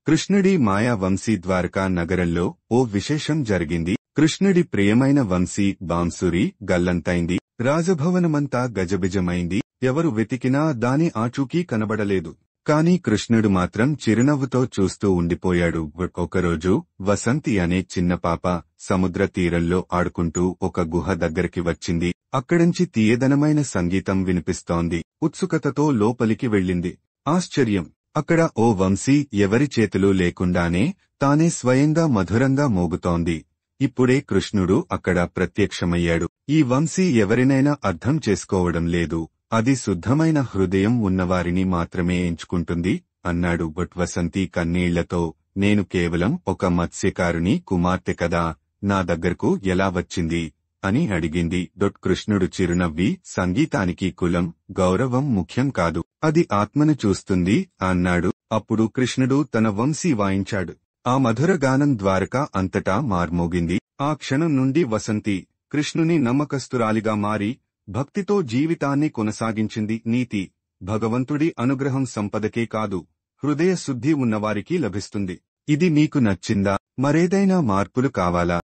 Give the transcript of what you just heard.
కృష్ణుడి మాయా వంశీ ద్వారకా నగరంలో ఓ విశేషం జరిగింది. కృష్ణుడి ప్రియమైన వంశీ బాంసురి గల్లంతైంది. రాజభవనమంతా గజబిజమైంది. ఎవరు వెతికినా దాని ఆచూకీ కనబడలేదు. కాని కృష్ణుడు మాత్రం చిరునవ్వుతో చూస్తూ ఉండిపోయాడు. ఒకరోజు వసంతి అనే చిన్న పాప సముద్ర తీరంలో ఆడుకుంటూ ఒక గుహ దగ్గరికి వచ్చింది. అక్కడుంచి తీయదనమైన సంగీతం వినిపిస్తోంది. ఉత్సుకతతో లోపలికి వెళ్ళింది. ఆశ్చర్యం! అక్కడ ఓ వంశీ ఎవరి చేతులు లేకుండానే తానే స్వయంగా మధురంగా మోగుతోంది. ఇప్పుడే కృష్ణుడు అక్కడ ప్రత్యక్షమయ్యాడు. ఈ వంశీ ఎవరినైనా అర్థం చేసుకోవడం లేదు. అది శుద్ధమైన హృదయం ఉన్నవారిని మాత్రమే ఎంచుకుంటుంది అన్నాడు. వసంతి కన్నీళ్లతో, నేను కేవలం ఒక మత్స్యకారుని కుమార్తె కదా, నా దగ్గరకు ఎలా వచ్చింది అని అడిగింది. కృష్ణుడు చిరునవ్వి, సంగీతానికి కులం, గౌరవం ముఖ్యం కాదు, అది ఆత్మను చూస్తుంది అన్నాడు. అప్పుడు కృష్ణుడు తన వంశీ వాయించాడు. ఆ మధుర గానం ద్వారక అంతటా మార్మోగింది. ఆ క్షణం నుండి వసంతి కృష్ణుని నమ్మకస్తురాలిగా మారి భక్తితో జీవితాన్ని కొనసాగించింది. నీతి: భగవంతుడి అనుగ్రహం సంపదకే కాదు, హృదయ శుద్ధి ఉన్నవారికి లభిస్తుంది. ఇది మీకు నచ్చిందా? మరేదైనా మార్పులు కావాలా?